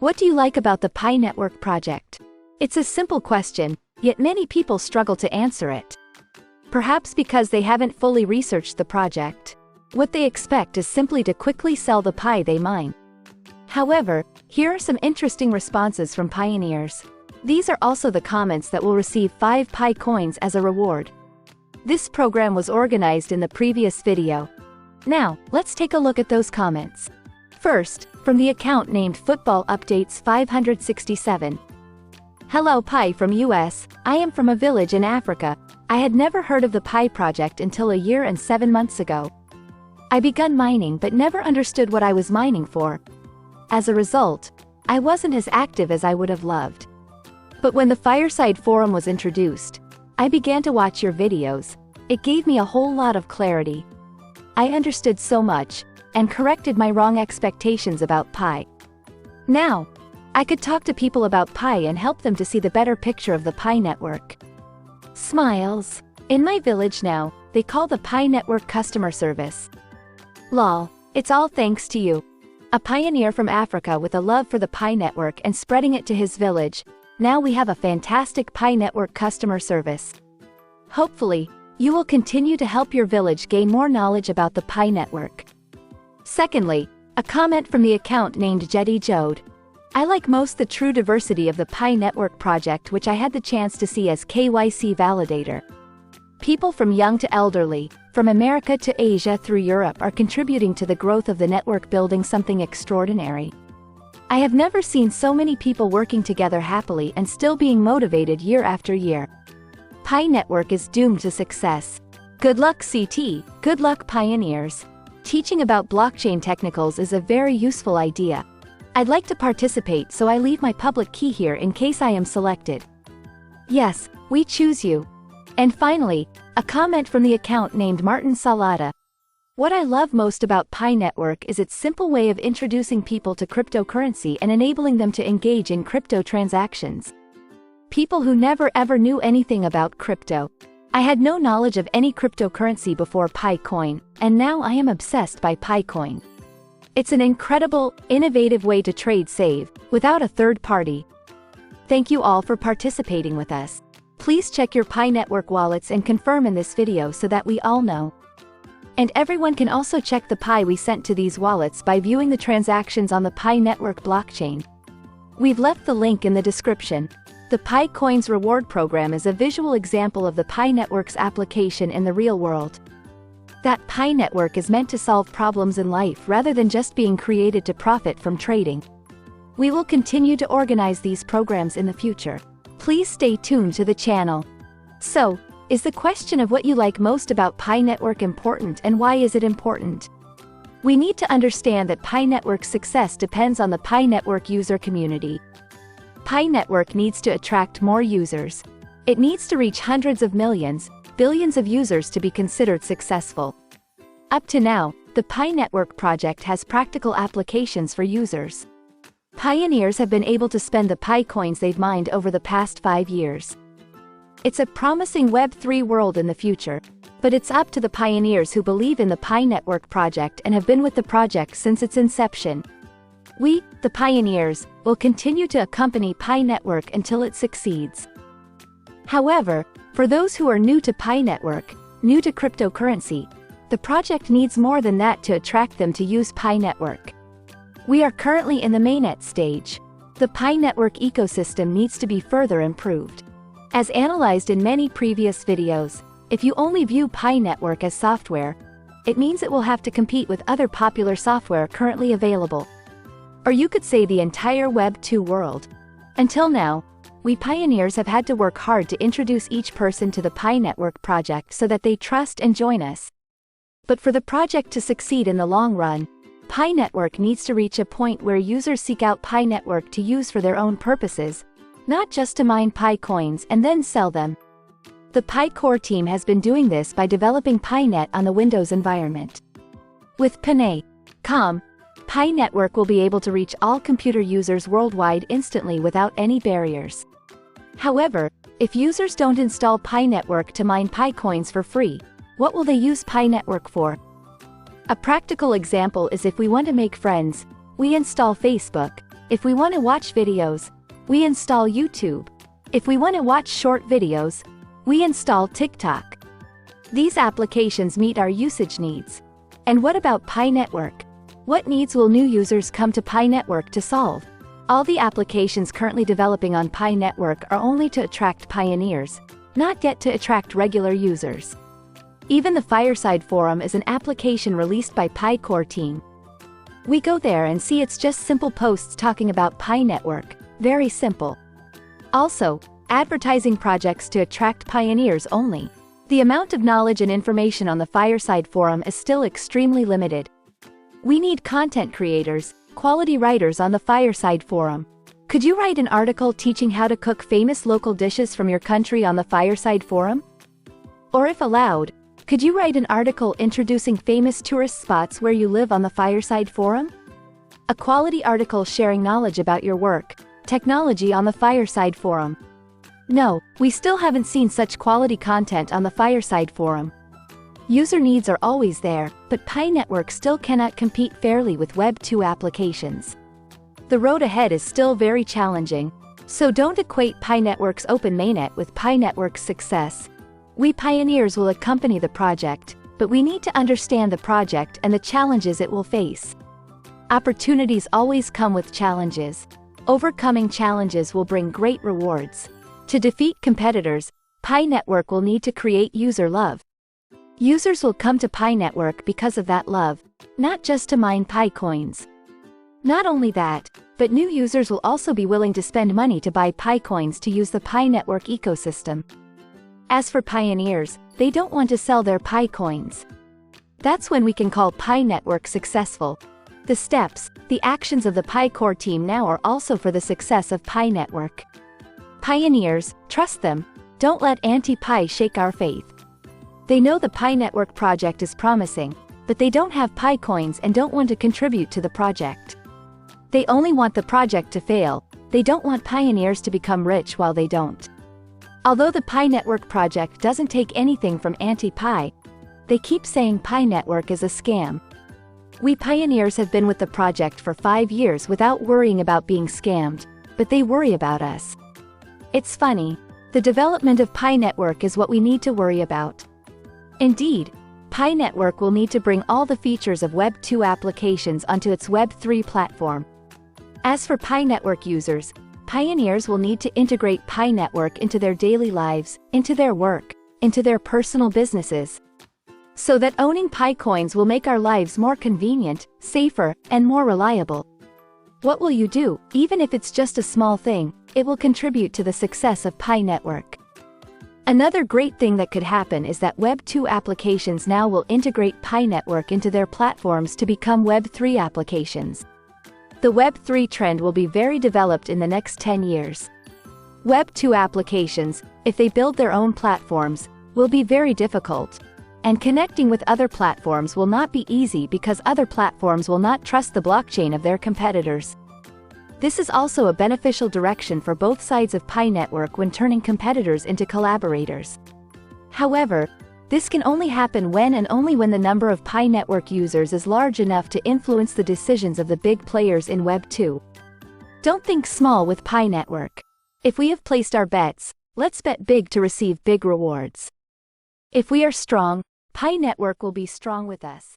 What do you like about the Pi Network project? It's a simple question, yet many people struggle to answer it. Perhaps because they haven't fully researched the project. What they expect is simply to quickly sell the Pi they mine. However, here are some interesting responses from pioneers. These are also the comments that will receive 5 Pi coins as a reward. This program was organized in the previous video. Now, let's take a look at those comments. First, from the account named Football Updates 567. Hello Pi from US, I am from a village in Africa. I had never heard of the Pi project until a year and 7 months ago. I begun mining but never understood what I was mining for. As a result, I wasn't as active as I would have loved. But when the Fireside forum was introduced, I began to watch your videos. It gave me a whole lot of clarity. I understood so much, and corrected my wrong expectations about Pi. Now, I could talk to people about Pi and help them to see the better picture of the Pi network. Smiles. In my village now, they call the Pi network customer service. Lol, it's all thanks to you. A pioneer from Africa with a love for the Pi network and spreading it to his village. Now we have a fantastic Pi network customer service. Hopefully, you will continue to help your village gain more knowledge about the Pi network. Secondly, a comment from the account named Jetty Jode. I like most the true diversity of the Pi network project, which I had the chance to see as KYC validator. People from young to elderly, from America to Asia through Europe are contributing to the growth of the network, building something extraordinary. I have never seen so many people working together happily and still being motivated year after year. Pi network is doomed to success. Good luck CT, good luck pioneers. Teaching about blockchain technicals is a very useful idea. I'd like to participate, so I leave my public key here in case I am selected. Yes, we choose you. And finally, a comment from the account named Martin Salada. What I love most about Pi network is its simple way of introducing people to cryptocurrency and enabling them to engage in crypto transactions. People who never ever knew anything about crypto. I had no knowledge of any cryptocurrency before Pi coin, and now I am obsessed by Pi coin. It's an incredible, innovative way to trade save, without a third party. Thank you all for participating with us. Please check your Pi network wallets and confirm in this video so that we all know. And everyone can also check the Pi we sent to these wallets by viewing the transactions on the Pi network blockchain. We've left the link in the description. The Pi Coins reward program is a visual example of the Pi network's application in the real world. That Pi network is meant to solve problems in life rather than just being created to profit from trading. We will continue to organize these programs in the future. Please stay tuned to the channel. So, is the question of what you like most about Pi network important, and why is it important? We need to understand that Pi network's success depends on the Pi network user community. Pi network needs to attract more users. It needs to reach hundreds of millions, billions of users to be considered successful. Up to now, the Pi network project has practical applications for users. Pioneers have been able to spend the Pi coins they've mined over the past 5 years. It's a promising Web3 world in the future, but it's up to the pioneers who believe in the Pi network project and have been with the project since its inception. We, the pioneers, will continue to accompany Pi network until it succeeds. However, for those who are new to Pi network, new to cryptocurrency, the project needs more than that to attract them to use Pi network. We are currently in the mainnet stage. The Pi network ecosystem needs to be further improved. As analyzed in many previous videos, if you only view Pi network as software, it means it will have to compete with other popular software currently available. Or you could say the entire Web 2 world. Until now, we pioneers have had to work hard to introduce each person to the Pi network project so that they trust and join us. But for the project to succeed in the long run, Pi network needs to reach a point where users seek out Pi network to use for their own purposes, not just to mine Pi coins and then sell them. The Pi core team has been doing this by developing PiNet on the Windows environment. With pinetwork, Pi network will be able to reach all computer users worldwide instantly without any barriers. However, if users don't install Pi network to mine Pi coins for free, what will they use Pi network for? A practical example is if we want to make friends, we install Facebook, If we want to watch videos, we install YouTube. If we want to watch short videos, we install TikTok. These applications meet our usage needs. And what about Pi Network? What needs will new users come to Pi Network to solve? All the applications currently developing on Pi Network are only to attract pioneers, not yet to attract regular users. Even the Fireside forum is an application released by Pi core team. We go there and see it's just simple posts talking about Pi Network, very simple. Also, advertising projects to attract pioneers only. The amount of knowledge and information on the Fireside forum is still extremely limited. We need content creators, quality writers on the Fireside forum. Could you write an article teaching how to cook famous local dishes from your country on the Fireside forum? Or if allowed, could you write an article introducing famous tourist spots where you live on the Fireside forum? A quality article sharing knowledge about your work, technology on the Fireside forum. No, we still haven't seen such quality content on the Fireside forum. User needs are always there, but Pi Network still cannot compete fairly with Web 2 applications. The road ahead is still very challenging, so don't equate Pi Network's open mainnet with Pi Network's success. We pioneers will accompany the project, but we need to understand the project and the challenges it will face. Opportunities always come with challenges. Overcoming challenges will bring great rewards. To defeat competitors, Pi Network will need to create user love. Users will come to Pi Network because of that love, not just to mine Pi coins. Not only that, but new users will also be willing to spend money to buy Pi coins to use the Pi Network ecosystem. As for pioneers, they don't want to sell their Pi coins. That's when we can call Pi Network successful. The steps, the actions of the Pi core team now are also for the success of Pi Network. Pioneers, trust them. Don't let anti-Pi shake our faith. They know the Pi Network project is promising, but they don't have Pi coins and don't want to contribute to the project. They only want the project to fail. They don't want pioneers to become rich while they don't. Although the Pi Network project doesn't take anything from anti-Pi, they keep saying Pi Network is a scam. We pioneers have been with the project for 5 years without worrying about being scammed, but they worry about us. It's funny, the development of Pi Network is what we need to worry about. Indeed, Pi Network will need to bring all the features of Web 2 applications onto its Web 3 platform. As for Pi Network users, pioneers will need to integrate Pi Network into their daily lives, into their work, into their personal businesses. So that owning Pi coins will make our lives more convenient, safer, and more reliable. What will you do? Even if it's just a small thing, it will contribute to the success of Pi Network. Another great thing that could happen is that Web 2 applications now will integrate Pi Network into their platforms to become Web 3 applications. The Web 3 trend will be very developed in the next 10 years. Web 2 applications, if they build their own platforms, will be very difficult. And connecting with other platforms will not be easy because other platforms will not trust the blockchain of their competitors. This is also a beneficial direction for both sides of Pi Network when turning competitors into collaborators. However, this can only happen when and only when the number of Pi Network users is large enough to influence the decisions of the big players in Web 2. Don't think small with Pi Network. If we have placed our bets, let's bet big to receive big rewards. If we are strong, Pi Network will be strong with us.